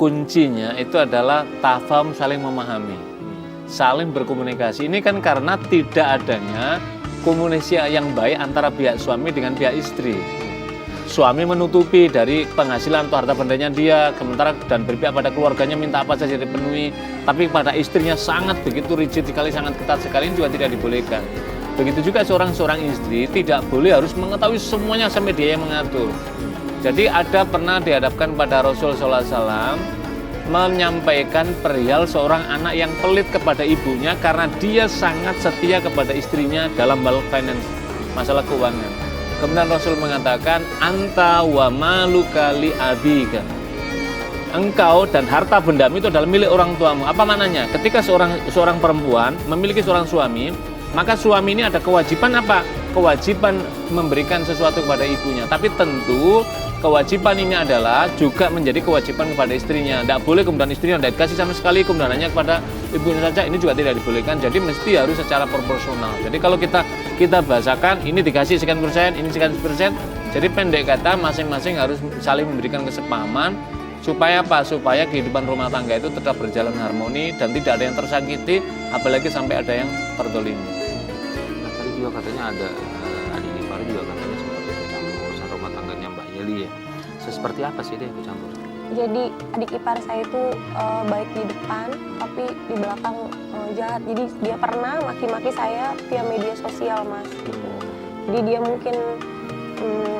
kuncinya itu adalah tafahum, saling memahami, saling berkomunikasi. Ini kan karena tidak adanya komunikasi yang baik antara pihak suami dengan pihak istri. Suami menutupi dari penghasilan atau harta bendanya dia, sementara dan berpihak pada keluarganya minta apa saja dipenuhi. Tapi pada istrinya sangat begitu rigid sekali, sangat ketat sekali, ini juga tidak dibolehkan. Begitu juga seorang istri tidak boleh harus mengetahui semuanya sampai dia yang mengatur. Jadi ada pernah dihadapkan pada Rasul SAW menyampaikan perihal seorang anak yang pelit kepada ibunya karena dia sangat setia kepada istrinya dalam hal finance, masalah keuangan. Kemudian Rasul mengatakan, anta wa maluka li abika. Engkau dan harta bendamu itu adalah milik orang tuamu. Apa maknanya? Ketika seorang perempuan memiliki seorang suami, maka suami ini ada kewajiban apa? Kewajiban memberikan sesuatu kepada ibunya. Tapi tentu kewajiban ini adalah juga menjadi kewajiban kepada istrinya. Tidak boleh kemudian istrinya tidak dikasih sama sekali, kemudian hanya kepada ibunya saja. Ini juga tidak dibolehkan. Jadi mesti harus secara proporsional. Jadi kalau kita bahasakan ini dikasih sekian persen, ini sekian persen. Jadi pendek kata masing-masing harus saling memberikan kesepahaman supaya apa? Supaya kehidupan rumah tangga itu tetap berjalan harmoni dan tidak ada yang tersakiti, apalagi sampai ada yang terdolimi. Nah, tadi juga katanya ada adik ipar juga katanya seperti ikut campur urusan rumah tangganya Mbak Yeli ya. Seperti apa sih dia ikut campur? Jadi adik ipar saya itu baik di depan, tapi di belakang jahat. Jadi dia pernah maki-maki saya via media sosial, Mas. Gitu. Jadi dia mungkin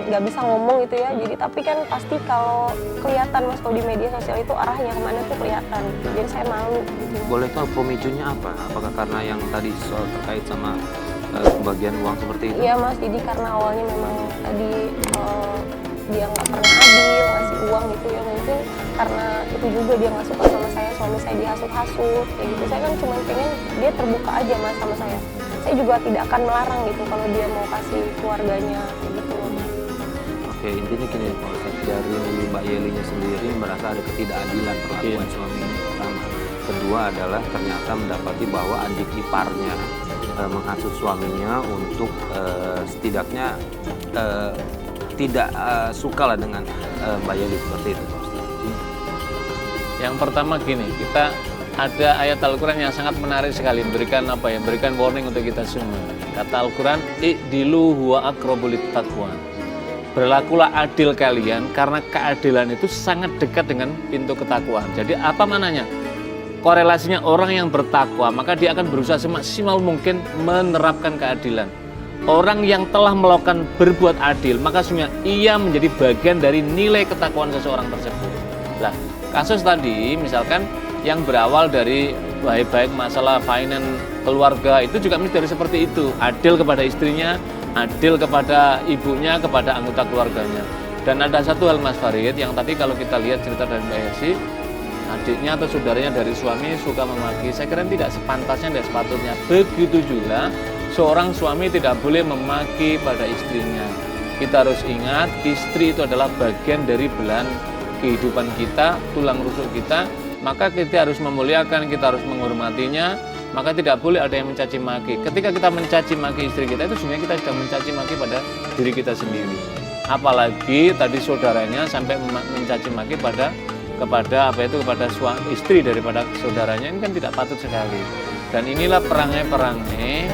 nggak bisa ngomong gitu ya. Jadi tapi kan pasti kalau kelihatan, Mas, kalau di media sosial itu arahnya kemana tuh kelihatan. Jadi saya malu. Gitu. Boleh tahu pemicunya apa? Apakah karena yang tadi soal terkait sama pembagian uang seperti itu? Iya, Mas. Jadi karena awalnya memang tadi dia nggak pernah adil ngasih uang gitu ya, mungkin karena itu juga dia nggak suka sama saya, suami saya dihasut-hasut kayak gitu. Saya kan cuma pengen dia terbuka aja, Mas, sama saya juga tidak akan melarang gitu kalau dia mau kasih keluarganya gitu. Oke, intinya gini Pak Ustadz, dari Mbak Yelinya sendiri merasa ada ketidakadilan perlakuan suami ini pertama. Kedua adalah ternyata mendapati bahwa adik iparnya menghasut suaminya untuk setidaknya tidak suka lah dengan Mbak Yeli seperti itu, Pak Ustadz. Yang pertama gini, kita ada ayat Al-Quran yang sangat menarik sekali, berikan warning untuk kita semua. Kata Al-Quran, i'dilu huwa aqrabu littaqwa. Berlakulah adil kalian karena keadilan itu sangat dekat dengan pintu ketakwaan. Jadi apa mananya? Korelasinya orang yang bertakwa, maka dia akan berusaha semaksimal mungkin menerapkan keadilan. Orang yang telah melakukan berbuat adil, maka sebenarnya ia menjadi bagian dari nilai ketakwaan seseorang tersebut. Nah, kasus tadi misalkan yang berawal dari baik masalah finance keluarga itu juga mesti dari seperti itu, adil kepada istrinya, adil kepada ibunya, kepada anggota keluarganya. Dan ada satu hal, Mas Farid, yang tadi kalau kita lihat cerita dari Mbak Yesi, adiknya atau saudaranya dari suami suka memaki, saya kira tidak sepantasnya, tidak sepatutnya. Begitu juga seorang suami tidak boleh memaki pada istrinya. Kita harus ingat, istri itu adalah bagian dari belahan kehidupan kita, tulang rusuk kita. Maka kita harus memuliakan, kita harus menghormatinya. Maka tidak boleh ada yang mencaci maki. Ketika kita mencaci maki istri kita, itu sebenarnya kita sudah mencaci maki pada diri kita sendiri. Apalagi tadi saudaranya sampai mencaci maki kepada istri daripada saudaranya, ini kan tidak patut sekali. Dan inilah perangai-perangai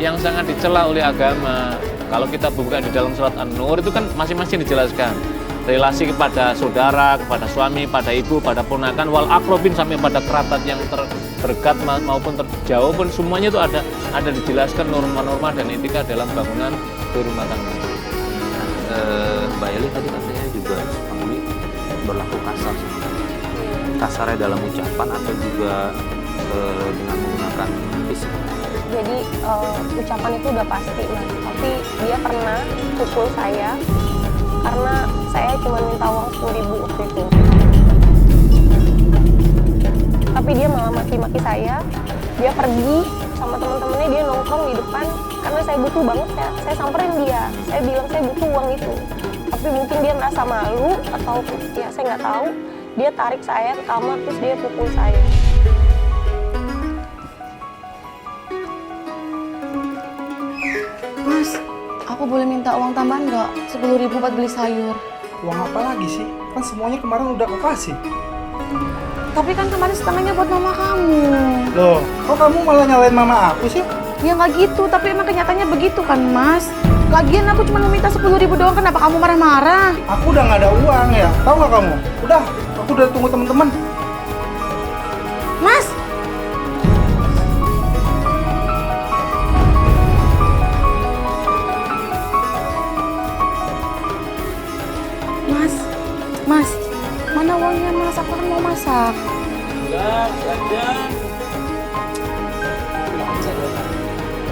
yang sangat dicela oleh agama. Kalau kita buka di dalam surat An-Nur itu kan masing-masing dijelaskan. Relasi kepada saudara, kepada suami, pada ibu, pada ponakan, wal akrobin sampai pada kerabat yang terdekat maupun terjauh pun semuanya itu ada dijelaskan norma-norma dan etika dalam bangunan rumah tangga. Mbak Yeli tadi katanya juga suami berlaku kasar. Kasarnya dalam ucapan atau juga dengan menggunakan fisik? Jadi ucapan itu udah pasti, Mas. Tapi dia pernah pukul saya karena saya cuma minta uang 10.000 waktu itu. Tapi dia malah maki-maki saya. Dia pergi sama teman-temannya, dia nongkrong di depan karena saya butuh banget. Saya samperin dia. Saya bilang saya butuh uang itu. Tapi mungkin dia merasa malu atau ya saya nggak tahu. Dia tarik saya ke kamar terus dia pukul saya. Mas, aku boleh minta uang tambahan nggak? 10.000 buat beli sayur. Uang apa lagi sih? Kan semuanya kemarin udah aku kasih. Tapi kan kemarin setengahnya buat mama kamu. Loh, kok kamu malah nyalain mama aku sih? Ya nggak gitu, tapi emang kenyataannya begitu kan, Mas. Lagian aku cuma meminta 10.000 doang, kenapa kamu marah-marah? Aku udah nggak ada uang ya, tahu nggak kamu? Udah, aku udah tunggu teman-teman. Mas! Mas, Mas, mana uangnya Mas? Aku kan mau masak.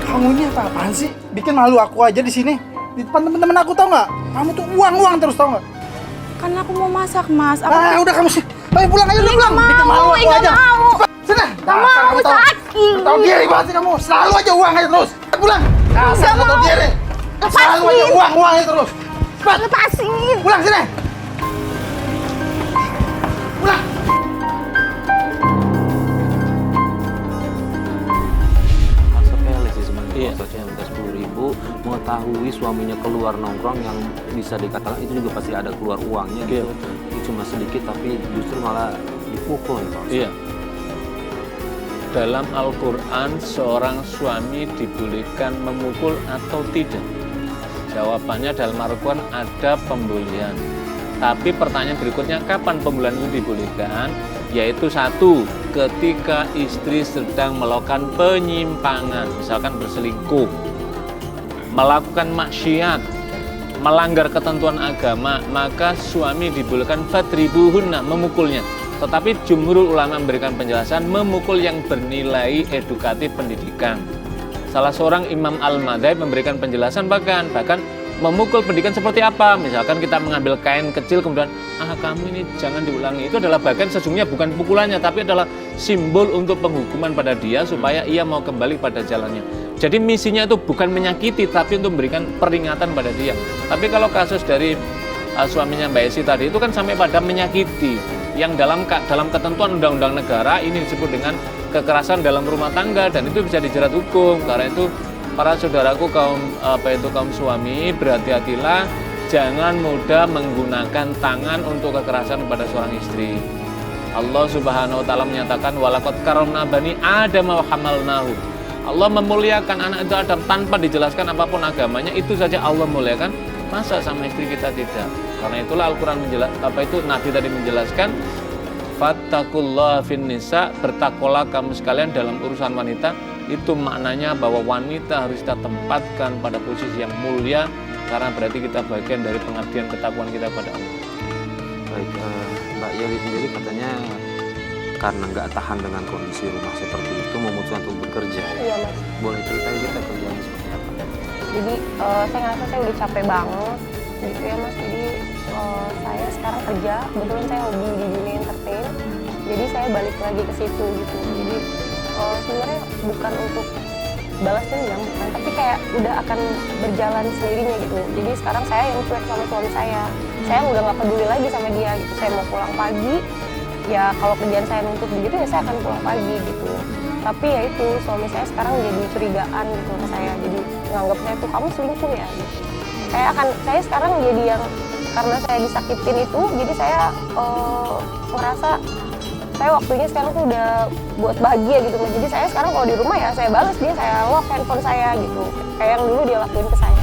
Kamu ini apa-apaan sih? Bikin malu aku aja di sini. Di depan teman-teman aku, tahu nggak? Kamu tuh uang terus, tahu nggak? Kan aku mau masak, Mas. Aku Udah kamu sih. Ayo pulang aja, udah pulang. Bikin malu aku aja. Cepat, sana. Nggak mau, sakit. Tahu diri banget sih kamu. Selalu aja uang aja terus. Pulang. Dasar nggak tahu diri. Selalu aja uang aja terus. Cepat. lepasin. Pulang sini. Pulang. Sepele sih sebenarnya. Iya. Maksudnya minta 10.000, mengetahui suaminya keluar nongkrong yang bisa dikatakan itu juga pasti ada keluar uangnya gitu. Itu cuma sedikit tapi justru malah dipukul nih Pak Ustadz. Iya. Dalam Al-Quran, seorang suami dibolehkan memukul atau tidak? Jawabannya dalam Al-Quran ada pembolehan. Tapi pertanyaan berikutnya, kapan pembolehan itu dibolehkan? Yaitu satu, ketika istri sedang melakukan penyimpangan, misalkan berselingkuh, melakukan maksiat, melanggar ketentuan agama, maka suami dibolehkan fadribuhunna, memukulnya. Tetapi jumhur ulama memberikan penjelasan memukul yang bernilai edukatif pendidikan. Salah seorang Imam Al-Madhab memberikan penjelasan bahkan memukul pendidikan seperti apa. Misalkan kita mengambil kain kecil kemudian kamu ini jangan diulangi. Itu adalah bagian sesungguhnya bukan pukulannya, tapi adalah simbol untuk penghukuman pada dia supaya ia mau kembali pada jalannya. Jadi misinya itu bukan menyakiti tapi untuk memberikan peringatan pada dia. Tapi kalau kasus dari suaminya Mbak Esi tadi itu kan sampai pada menyakiti, yang dalam ketentuan undang-undang negara ini disebut dengan kekerasan dalam rumah tangga dan itu bisa dijerat hukum. Karena itu para saudaraku kaum suami, berhati-hatilah, jangan mudah menggunakan tangan untuk kekerasan kepada seorang istri. Allah Subhanahu wa taala menyatakan walaqad karamna bani Adam wa hamalnahu. Allah memuliakan anak itu Adam tanpa dijelaskan apapun agamanya, itu saja Allah muliakan. Masa sama istri kita tidak? Karena itulah Al-Quran Nabi tadi menjelaskan fattaqullaha fin nisa, bertakwalah kamu sekalian dalam urusan wanita. Itu maknanya bahwa wanita harus kita tempatkan pada posisi yang mulia, karena berarti kita bagian dari pengabdian ketakwaan kita pada Allah. Baik, Mbak Yeli sendiri katanya karena nggak tahan dengan kondisi rumah seperti itu memutuskan untuk bekerja ya? Iya Mas. Boleh ceritain kita kerjanya seperti apa? Jadi saya ngerasa saya udah capek banget gitu ya Mas. Jadi saya sekarang kerja, kebetulan saya hobi di dunia entertain. Jadi saya balik lagi ke situ gitu. Jadi sebenarnya bukan untuk balas dendam, bukan, tapi kayak udah akan berjalan sendirinya gitu. Jadi sekarang saya yang cuek sama suami saya. Saya udah nggak peduli lagi sama dia gitu. Saya mau pulang pagi, ya kalau kerjaan saya nuntut begitu ya saya akan pulang pagi gitu. Tapi ya itu suami saya sekarang jadi curigaan gitu ke saya, jadi nganggap saya tuh kamu selingkuh ya gitu. Saya sekarang jadi yang karena saya disakitin itu, jadi saya merasa saya waktunya sekarang tuh udah buat bahagia gitu. Jadi saya sekarang kalau di rumah ya saya balas dia, saya lock handphone saya gitu, kayak yang dulu dia lakuin ke saya.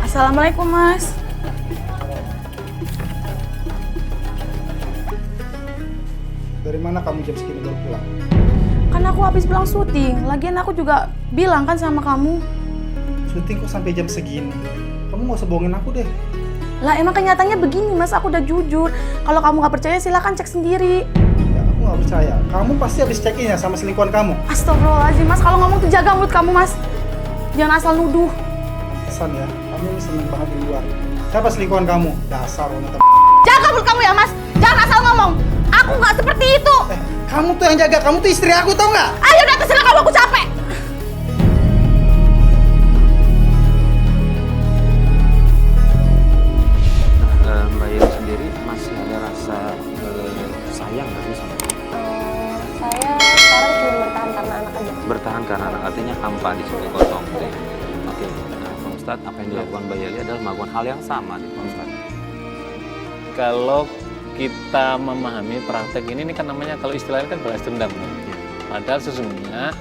Assalamualaikum Mas. Dari mana kamu jam segini baru pulang? Kan aku habis pulang syuting. Lagian aku juga bilang kan sama kamu. Syuting kok sampai jam segini? Kamu nggak usah bohongin aku deh. Lah emang kenyataannya begini Mas, aku udah jujur. Kalau kamu nggak percaya silahkan cek sendiri. Ya, aku nggak percaya. Kamu pasti habis check-in ya sama selingkuhan kamu. Astagfirullahaladzim Mas, kalau ngomong tuh jaga mulut kamu Mas. Jangan asal nuduh. Pesan ya, kamu ini seneng banget di luar. Siapa selingkuhan kamu? Dasar wanita. Jaga mulut kamu ya Mas, jangan asal ngomong. Aku nggak seperti itu. Kamu tuh yang jaga, kamu tuh istri aku, tau nggak? Ayo udah terserah kamu, aku capek. Nah, Mbak Yeli sendiri masih ada rasa sayang nggak sih sama kamu? Saya sekarang cuma bertahan karena anak aja. Bertahan karena anak, artinya hampa di sungai gotong gitu ya. Oke, nah Pak Ustadz, apa yang dilakukan Mbak Yeli adalah melakukan hal yang sama nih Pak Ustadz. Kalau kita memahami praktek ini kan namanya kalau istilahnya kan balas dendam. Padahal sesungguhnya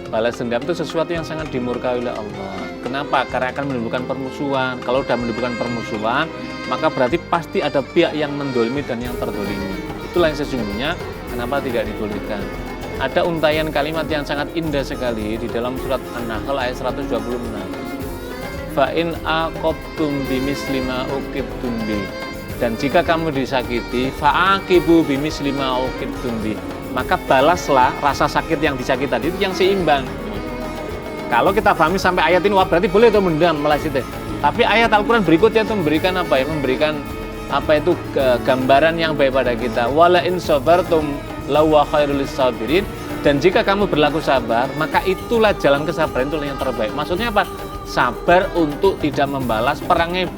balas dendam itu sesuatu yang sangat dimurkai oleh Allah. Kenapa? Karena akan menimbulkan permusuhan. Kalau sudah menimbulkan permusuhan, maka berarti pasti ada pihak yang mendolimi dan yang terdolimi. Itulah yang sesungguhnya kenapa tidak dibolehkan. Ada untaian kalimat yang sangat indah sekali di dalam surat An-Nahl ayat 126. Fa in aqabtum bimisli ma uqibtum bi. Dan jika kamu disakiti, fa'aqibu bimisli ma uqibtum bi. Maka balaslah rasa sakit yang disakiti tadi itu yang seimbang. Kalau kita pahami sampai ayat ini, wah berarti boleh itu mendam malah situ. Tapi ayat Al-Quran berikutnya itu memberikan apa ya? Memberikan apa itu gambaran yang baik pada kita. Wala in sabartum lawa khairul sabirin. Dan jika kamu berlaku sabar, maka itulah jalan kesabaran, itulah yang terbaik. Maksudnya apa? Sabar untuk tidak membalas perangnya